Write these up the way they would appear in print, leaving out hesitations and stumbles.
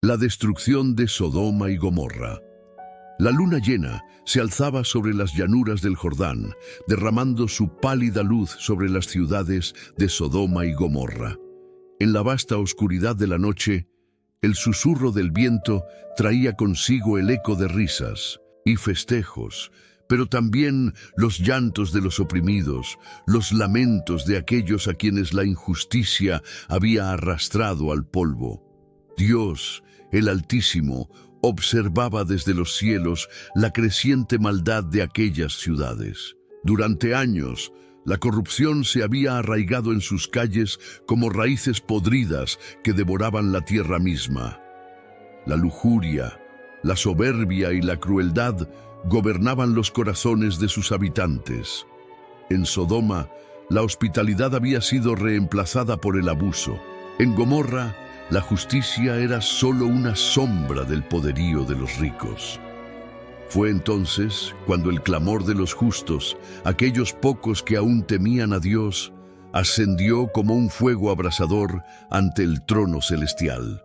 La destrucción de Sodoma y Gomorra. La luna llena se alzaba sobre las llanuras del Jordán, derramando su pálida luz sobre las ciudades de Sodoma y Gomorra. En la vasta oscuridad de la noche, el susurro del viento traía consigo el eco de risas y festejos, pero también los llantos de los oprimidos, los lamentos de aquellos a quienes la injusticia había arrastrado al polvo. Dios, el Altísimo, observaba desde los cielos la creciente maldad de aquellas ciudades. Durante años, la corrupción se había arraigado en sus calles como raíces podridas que devoraban la tierra misma. La lujuria, la soberbia y la crueldad gobernaban los corazones de sus habitantes. En Sodoma, la hospitalidad había sido reemplazada por el abuso. En Gomorra, la justicia era solo una sombra del poderío de los ricos. Fue entonces cuando el clamor de los justos, aquellos pocos que aún temían a Dios, ascendió como un fuego abrasador ante el trono celestial.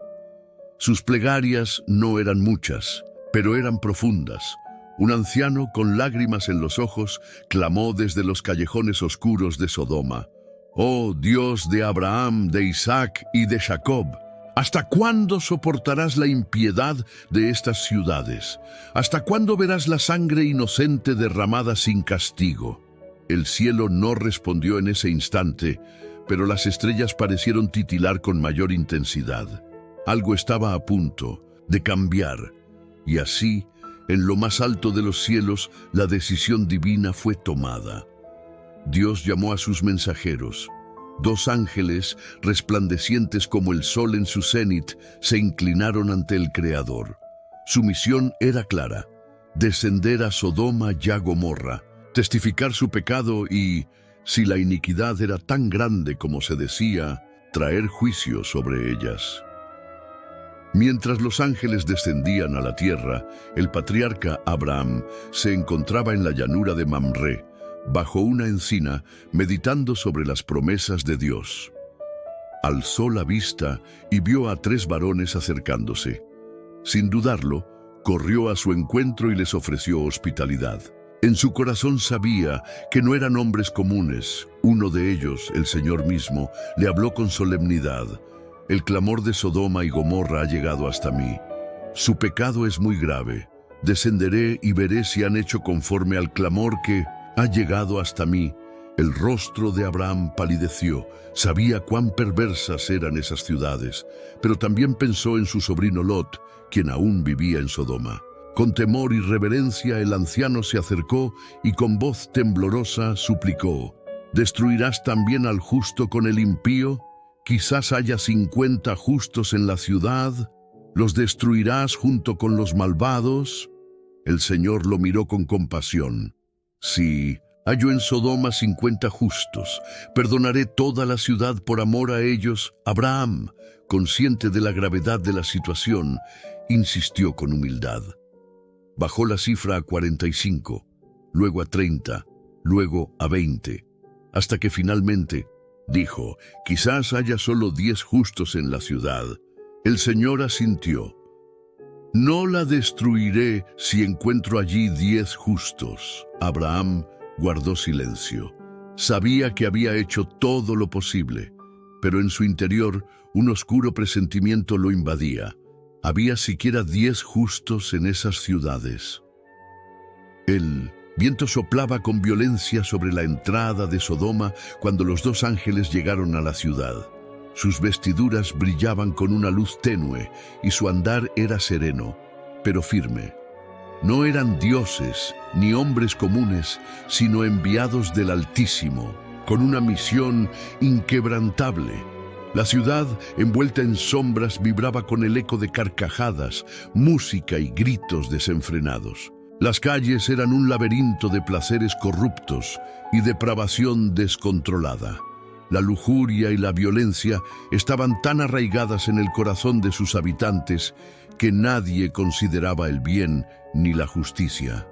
Sus plegarias no eran muchas, pero eran profundas. Un anciano con lágrimas en los ojos clamó desde los callejones oscuros de Sodoma: «Oh Dios de Abraham, de Isaac y de Jacob, ¿hasta cuándo soportarás la impiedad de estas ciudades? ¿Hasta cuándo verás la sangre inocente derramada sin castigo?» El cielo no respondió en ese instante, pero las estrellas parecieron titilar con mayor intensidad. Algo estaba a punto de cambiar, y así, en lo más alto de los cielos, la decisión divina fue tomada. Dios llamó a sus mensajeros. 2 ángeles, resplandecientes como el sol en su cenit, se inclinaron ante el Creador. Su misión era clara: descender a Sodoma y a Gomorra, testificar su pecado y, si la iniquidad era tan grande como se decía, traer juicio sobre ellas. Mientras los ángeles descendían a la tierra, el patriarca Abraham se encontraba en la llanura de Mamré, bajo una encina, meditando sobre las promesas de Dios. Alzó la vista y vio a 3 varones acercándose. Sin dudarlo, corrió a su encuentro y les ofreció hospitalidad. En su corazón sabía que no eran hombres comunes. Uno de ellos, el Señor mismo, le habló con solemnidad: «El clamor de Sodoma y Gomorra ha llegado hasta mí. Su pecado es muy grave. Descenderé y veré si han hecho conforme al clamor que ha llegado hasta mí». El rostro de Abraham palideció. Sabía cuán perversas eran esas ciudades, pero también pensó en su sobrino Lot, quien aún vivía en Sodoma. Con temor y reverencia el anciano se acercó y con voz temblorosa suplicó: «¿Destruirás también al justo con el impío? Quizás haya 50 justos en la ciudad. ¿Los destruirás junto con los malvados?». El Señor lo miró con compasión. «Sí, hallo en Sodoma 50 justos. Perdonaré toda la ciudad por amor a ellos». Abraham, consciente de la gravedad de la situación, insistió con humildad. Bajó la cifra a 45, luego a 30, luego a 20, hasta que finalmente dijo: «Quizás haya solo 10 justos en la ciudad». El Señor asintió. «No la destruiré si encuentro allí 10 justos». Abraham guardó silencio. Sabía que había hecho todo lo posible, pero en su interior un oscuro presentimiento lo invadía. ¿Había siquiera 10 justos en esas ciudades? El viento soplaba con violencia sobre la entrada de Sodoma cuando los 2 ángeles llegaron a la ciudad. Sus vestiduras brillaban con una luz tenue y su andar era sereno, pero firme. No eran dioses ni hombres comunes, sino enviados del Altísimo, con una misión inquebrantable. La ciudad, envuelta en sombras, vibraba con el eco de carcajadas, música y gritos desenfrenados. Las calles eran un laberinto de placeres corruptos y depravación descontrolada. La lujuria y la violencia estaban tan arraigadas en el corazón de sus habitantes que nadie consideraba el bien ni la justicia.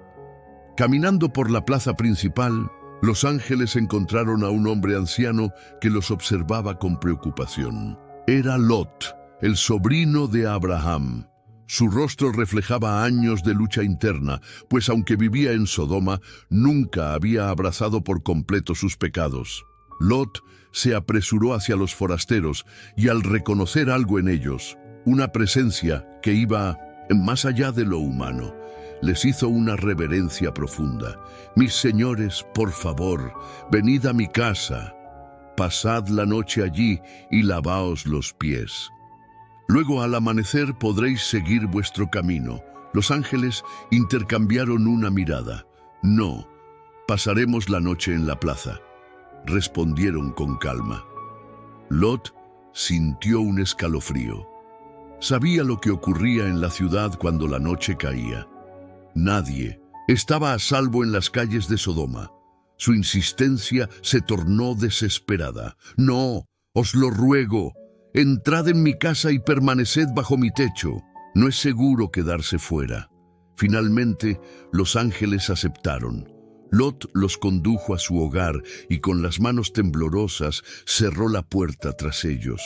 Caminando por la plaza principal, los ángeles encontraron a un hombre anciano que los observaba con preocupación. Era Lot, el sobrino de Abraham. Su rostro reflejaba años de lucha interna, pues aunque vivía en Sodoma, nunca había abrazado por completo sus pecados. Lot se apresuró hacia los forasteros y al reconocer algo en ellos, una presencia que iba más allá de lo humano, les hizo una reverencia profunda. «Mis señores, por favor, venid a mi casa. Pasad la noche allí y lavaos los pies. Luego al amanecer podréis seguir vuestro camino». Los ángeles intercambiaron una mirada. «No, pasaremos la noche en la plaza», respondieron con calma. Lot sintió un escalofrío. Sabía lo que ocurría en la ciudad cuando la noche caía. Nadie estaba a salvo en las calles de Sodoma. Su insistencia se tornó desesperada. «No, os lo ruego, entrad en mi casa y permaneced bajo mi techo. No es seguro quedarse fuera». Finalmente, los ángeles aceptaron. Lot los condujo a su hogar y con las manos temblorosas cerró la puerta tras ellos.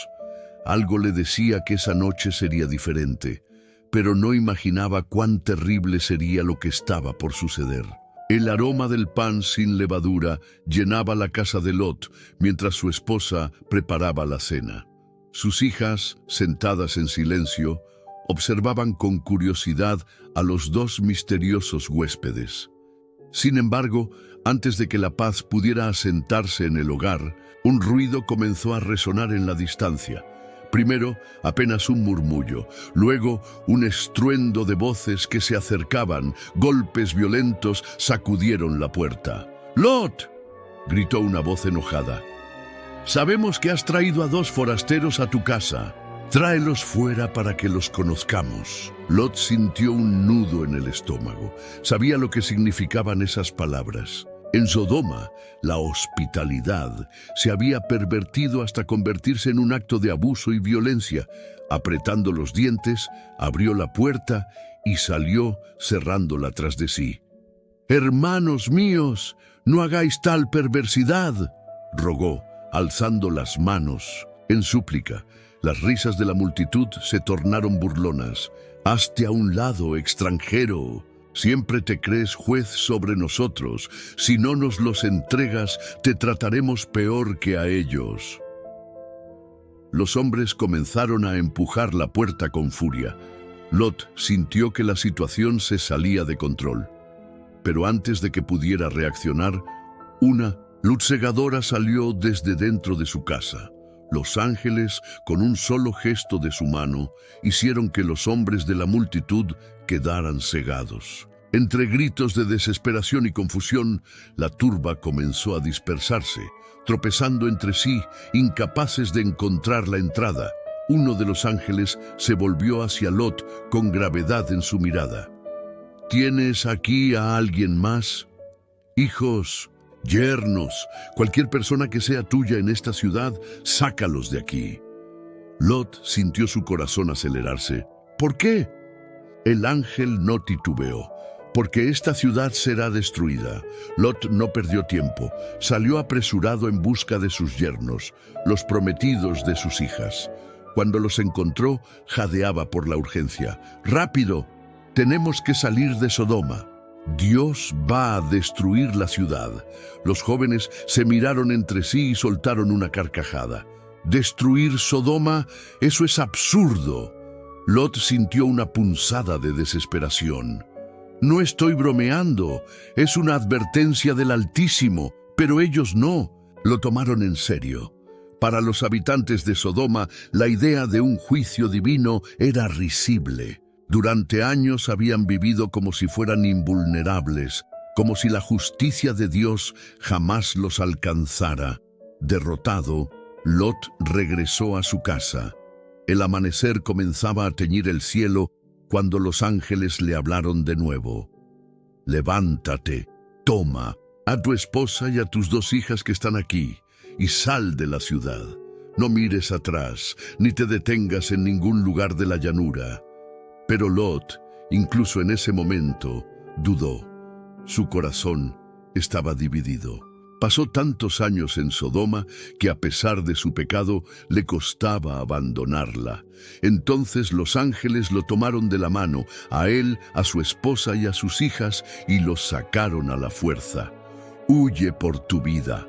Algo le decía que esa noche sería diferente, pero no imaginaba cuán terrible sería lo que estaba por suceder. El aroma del pan sin levadura llenaba la casa de Lot mientras su esposa preparaba la cena. Sus hijas, sentadas en silencio, observaban con curiosidad a los dos misteriosos huéspedes. Sin embargo, antes de que la paz pudiera asentarse en el hogar, un ruido comenzó a resonar en la distancia. Primero, apenas un murmullo, luego un estruendo de voces que se acercaban, golpes violentos sacudieron la puerta. «¡Lot!», gritó una voz enojada. «Sabemos que has traído a 2 forasteros a tu casa. Tráelos fuera para que los conozcamos». Lot sintió un nudo en el estómago. Sabía lo que significaban esas palabras. En Sodoma, la hospitalidad se había pervertido hasta convertirse en un acto de abuso y violencia. Apretando los dientes, abrió la puerta y salió cerrándola tras de sí. «Hermanos míos, no hagáis tal perversidad», rogó, alzando las manos en súplica. Las risas de la multitud se tornaron burlonas. «Hazte a un lado, extranjero. Siempre te crees juez sobre nosotros. Si no nos los entregas, te trataremos peor que a ellos». Los hombres comenzaron a empujar la puerta con furia. Lot sintió que la situación se salía de control. Pero antes de que pudiera reaccionar, una luz cegadora salió desde dentro de su casa. Los ángeles, con un solo gesto de su mano, hicieron que los hombres de la multitud quedaran cegados. Entre gritos de desesperación y confusión, la turba comenzó a dispersarse, tropezando entre sí, incapaces de encontrar la entrada. Uno de los ángeles se volvió hacia Lot con gravedad en su mirada. «¿Tienes aquí a alguien más? Hijos, yernos, cualquier persona que sea tuya en esta ciudad, sácalos de aquí». Lot sintió su corazón acelerarse. «¿Por qué?». El ángel no titubeó. «Porque esta ciudad será destruida». Lot no perdió tiempo. Salió apresurado en busca de sus yernos, los prometidos de sus hijas. Cuando los encontró, jadeaba por la urgencia. «¡Rápido! Tenemos que salir de Sodoma. Dios va a destruir la ciudad». Los jóvenes se miraron entre sí y soltaron una carcajada. «¿Destruir Sodoma? Eso es absurdo». Lot sintió una punzada de desesperación. «No estoy bromeando, es una advertencia del Altísimo», pero ellos no, lo tomaron en serio. Para los habitantes de Sodoma, la idea de un juicio divino era risible. Durante años habían vivido como si fueran invulnerables, como si la justicia de Dios jamás los alcanzara. Derrotado, Lot regresó a su casa. El amanecer comenzaba a teñir el cielo cuando los ángeles le hablaron de nuevo. «Levántate, toma a tu esposa y a tus 2 hijas que están aquí, y sal de la ciudad. No mires atrás, ni te detengas en ningún lugar de la llanura». Pero Lot, incluso en ese momento, dudó. Su corazón estaba dividido. Pasó tantos años en Sodoma que a pesar de su pecado le costaba abandonarla. Entonces los ángeles lo tomaron de la mano, a él, a su esposa y a sus hijas, y los sacaron a la fuerza. «Huye por tu vida»,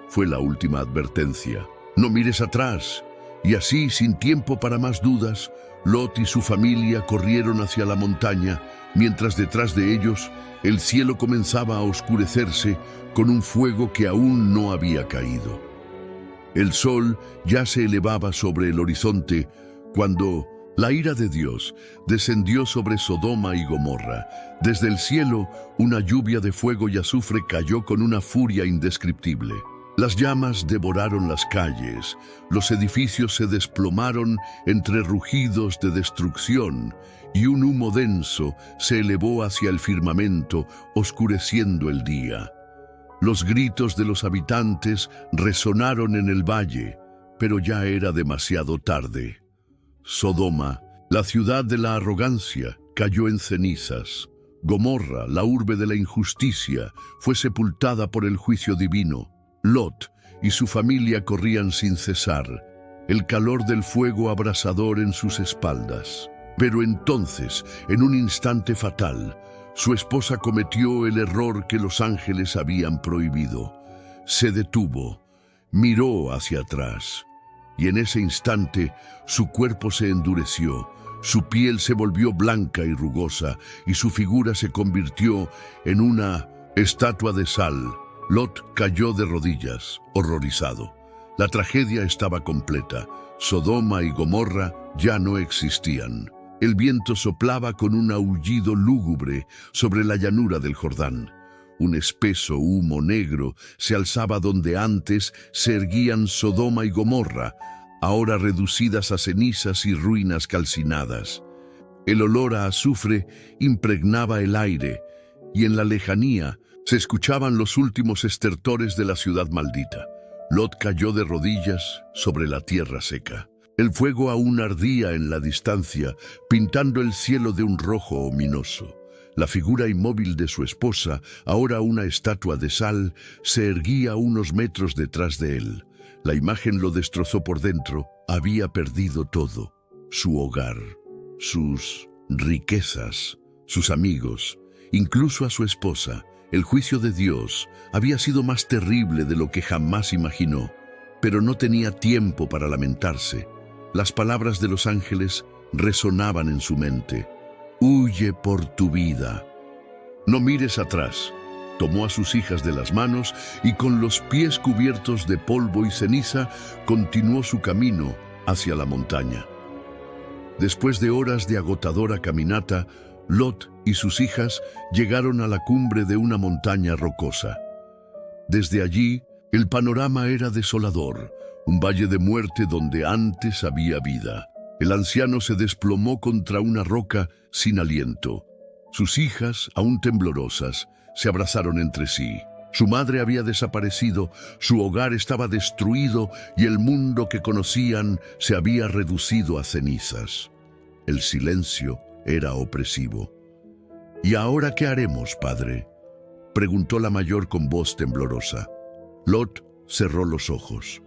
fue la última advertencia. «No mires atrás». Y así, sin tiempo para más dudas, Lot y su familia corrieron hacia la montaña, mientras detrás de ellos el cielo comenzaba a oscurecerse con un fuego que aún no había caído. El sol ya se elevaba sobre el horizonte cuando la ira de Dios descendió sobre Sodoma y Gomorra. Desde el cielo, una lluvia de fuego y azufre cayó con una furia indescriptible. Las llamas devoraron las calles, los edificios se desplomaron entre rugidos de destrucción y un humo denso se elevó hacia el firmamento, oscureciendo el día. Los gritos de los habitantes resonaron en el valle, pero ya era demasiado tarde. Sodoma, la ciudad de la arrogancia, cayó en cenizas. Gomorra, la urbe de la injusticia, fue sepultada por el juicio divino. Lot y su familia corrían sin cesar, el calor del fuego abrasador en sus espaldas. Pero entonces, en un instante fatal, su esposa cometió el error que los ángeles habían prohibido. Se detuvo, miró hacia atrás, y en ese instante su cuerpo se endureció, su piel se volvió blanca y rugosa, y su figura se convirtió en una estatua de sal. Lot cayó de rodillas, horrorizado. La tragedia estaba completa. Sodoma y Gomorra ya no existían. El viento soplaba con un aullido lúgubre sobre la llanura del Jordán. Un espeso humo negro se alzaba donde antes se erguían Sodoma y Gomorra, ahora reducidas a cenizas y ruinas calcinadas. El olor a azufre impregnaba el aire, y en la lejanía se escuchaban los últimos estertores de la ciudad maldita. Lot cayó de rodillas sobre la tierra seca. El fuego aún ardía en la distancia, pintando el cielo de un rojo ominoso. La figura inmóvil de su esposa, ahora una estatua de sal, se erguía unos metros detrás de él. La imagen lo destrozó por dentro. Había perdido todo: su hogar, sus riquezas, sus amigos, incluso a su esposa. El juicio de Dios había sido más terrible de lo que jamás imaginó, pero no tenía tiempo para lamentarse. Las palabras de los ángeles resonaban en su mente. «Huye por tu vida. No mires atrás». Tomó a sus hijas de las manos y con los pies cubiertos de polvo y ceniza continuó su camino hacia la montaña. Después de horas de agotadora caminata, Lot y sus hijas llegaron a la cumbre de una montaña rocosa. Desde allí, el panorama era desolador, un valle de muerte donde antes había vida. El anciano se desplomó contra una roca sin aliento. Sus hijas, aún temblorosas, se abrazaron entre sí. Su madre había desaparecido, su hogar estaba destruido y el mundo que conocían se había reducido a cenizas. El silencio era opresivo. «¿Y ahora qué haremos, padre?», preguntó la mayor con voz temblorosa. Lot cerró los ojos.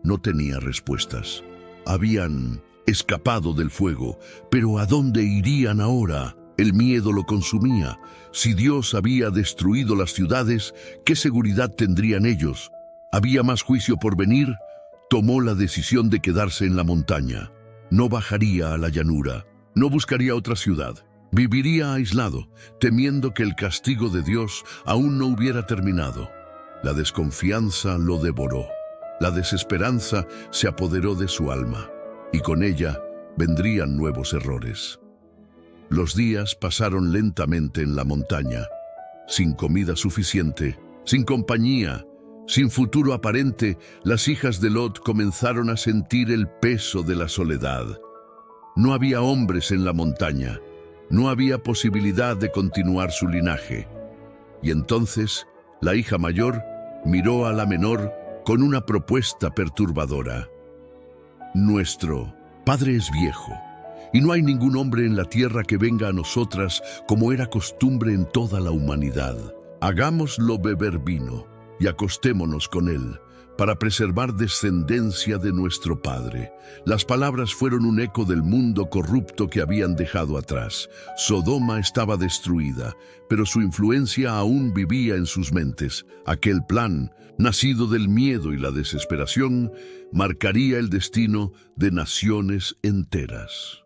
No tenía respuestas. Habían escapado del fuego, pero ¿a dónde irían ahora? El miedo lo consumía. Si Dios había destruido las ciudades, ¿qué seguridad tendrían ellos? ¿Había más juicio por venir? Tomó la decisión de quedarse en la montaña. No bajaría a la llanura. No buscaría otra ciudad. Viviría aislado, temiendo que el castigo de Dios aún no hubiera terminado. La desconfianza lo devoró. La desesperanza se apoderó de su alma, y con ella vendrían nuevos errores. Los días pasaron lentamente en la montaña, sin comida suficiente, sin compañía, sin futuro aparente. Las hijas de Lot comenzaron a sentir el peso de la soledad. No había hombres en la montaña, no había posibilidad de continuar su linaje. Y entonces, la hija mayor miró a la menor con una propuesta perturbadora. «Nuestro padre es viejo, y no hay ningún hombre en la tierra que venga a nosotras como era costumbre en toda la humanidad. Hagámoslo beber vino, y acostémonos con él, para preservar descendencia de nuestro Padre. Las palabras fueron un eco del mundo corrupto que habían dejado atrás. Sodoma estaba destruida, pero su influencia aún vivía en sus mentes. Aquel plan, nacido del miedo y la desesperación, marcaría el destino de naciones enteras.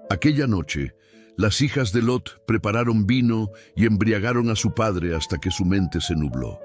Aquella noche, las hijas de Lot prepararon vino y embriagaron a su padre hasta que su mente se nubló.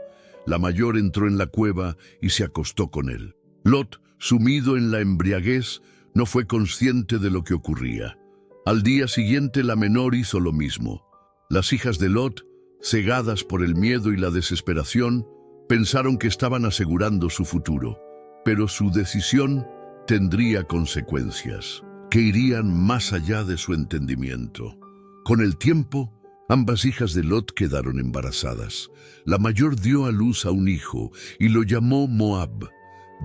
La mayor entró en la cueva y se acostó con él. Lot, sumido en la embriaguez, no fue consciente de lo que ocurría. Al día siguiente la menor hizo lo mismo. Las hijas de Lot, cegadas por el miedo y la desesperación, pensaron que estaban asegurando su futuro, pero su decisión tendría consecuencias que irían más allá de su entendimiento. Con el tiempo, ambas hijas de Lot quedaron embarazadas. La mayor dio a luz a un hijo y lo llamó Moab.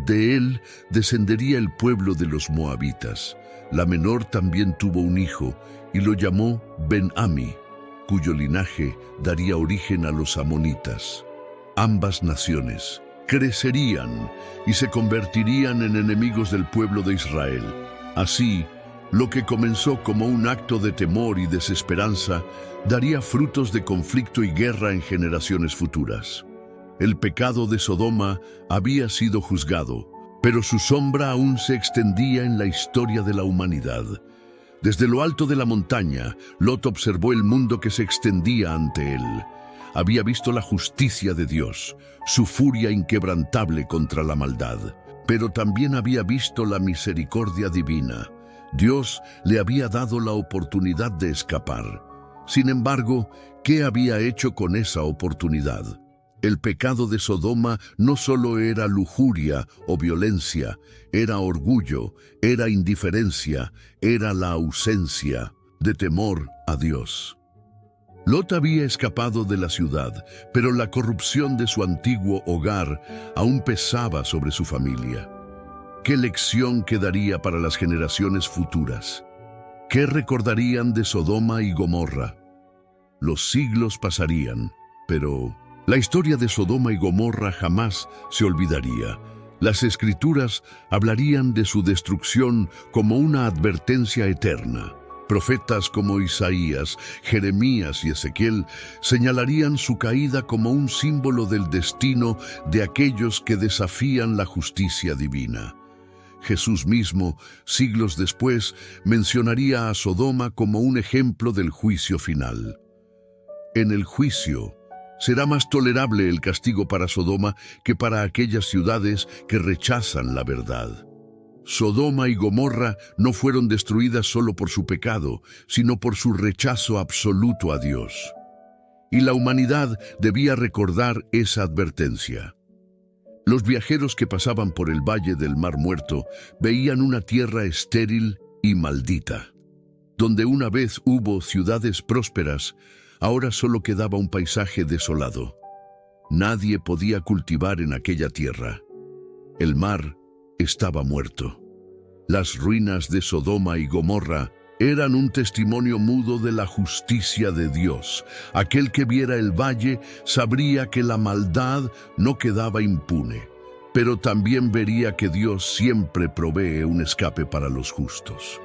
De él descendería el pueblo de los moabitas. La menor también tuvo un hijo y lo llamó Ben-Ami, cuyo linaje daría origen a los amonitas. Ambas naciones crecerían y se convertirían en enemigos del pueblo de Israel. Así, lo que comenzó como un acto de temor y desesperanza daría frutos de conflicto y guerra en generaciones futuras. El pecado de Sodoma había sido juzgado, pero su sombra aún se extendía en la historia de la humanidad. Desde lo alto de la montaña, Lot observó el mundo que se extendía ante él. Había visto la justicia de Dios, su furia inquebrantable contra la maldad, pero también había visto la misericordia divina. Dios le había dado la oportunidad de escapar. Sin embargo, ¿qué había hecho con esa oportunidad? El pecado de Sodoma no solo era lujuria o violencia, era orgullo, era indiferencia, era la ausencia de temor a Dios. Lot había escapado de la ciudad, pero la corrupción de su antiguo hogar aún pesaba sobre su familia. ¿Qué lección quedaría para las generaciones futuras? ¿Qué recordarían de Sodoma y Gomorra? Los siglos pasarían, pero la historia de Sodoma y Gomorra jamás se olvidaría. Las Escrituras hablarían de su destrucción como una advertencia eterna. Profetas como Isaías, Jeremías y Ezequiel señalarían su caída como un símbolo del destino de aquellos que desafían la justicia divina. Jesús mismo, siglos después, mencionaría a Sodoma como un ejemplo del juicio final. En el juicio, será más tolerable el castigo para Sodoma que para aquellas ciudades que rechazan la verdad. Sodoma y Gomorra no fueron destruidas solo por su pecado, sino por su rechazo absoluto a Dios. Y la humanidad debía recordar esa advertencia. Los viajeros que pasaban por el valle del Mar Muerto veían una tierra estéril y maldita. Donde una vez hubo ciudades prósperas, ahora solo quedaba un paisaje desolado. Nadie podía cultivar en aquella tierra. El mar estaba muerto. Las ruinas de Sodoma y Gomorra eran un testimonio mudo de la justicia de Dios. Aquel que viera el valle sabría que la maldad no quedaba impune, pero también vería que Dios siempre provee un escape para los justos.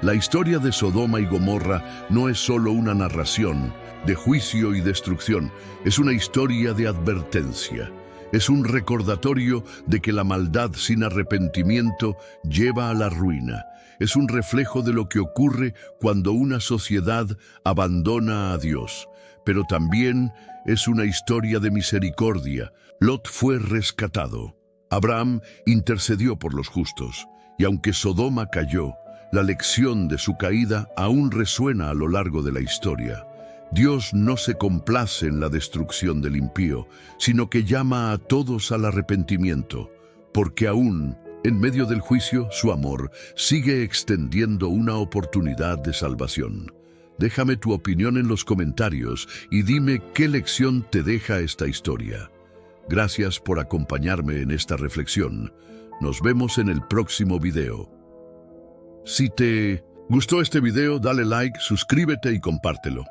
La historia de Sodoma y Gomorra no es solo una narración de juicio y destrucción, es una historia de advertencia. Es un recordatorio de que la maldad sin arrepentimiento lleva a la ruina. Es un reflejo de lo que ocurre cuando una sociedad abandona a Dios. Pero también es una historia de misericordia. Lot fue rescatado. Abraham intercedió por los justos. Y aunque Sodoma cayó, la lección de su caída aún resuena a lo largo de la historia. Dios no se complace en la destrucción del impío, sino que llama a todos al arrepentimiento, porque aún en medio del juicio, su amor sigue extendiendo una oportunidad de salvación. Déjame tu opinión en los comentarios y dime qué lección te deja esta historia. Gracias por acompañarme en esta reflexión. Nos vemos en el próximo video. Si te gustó este video, dale like, suscríbete y compártelo.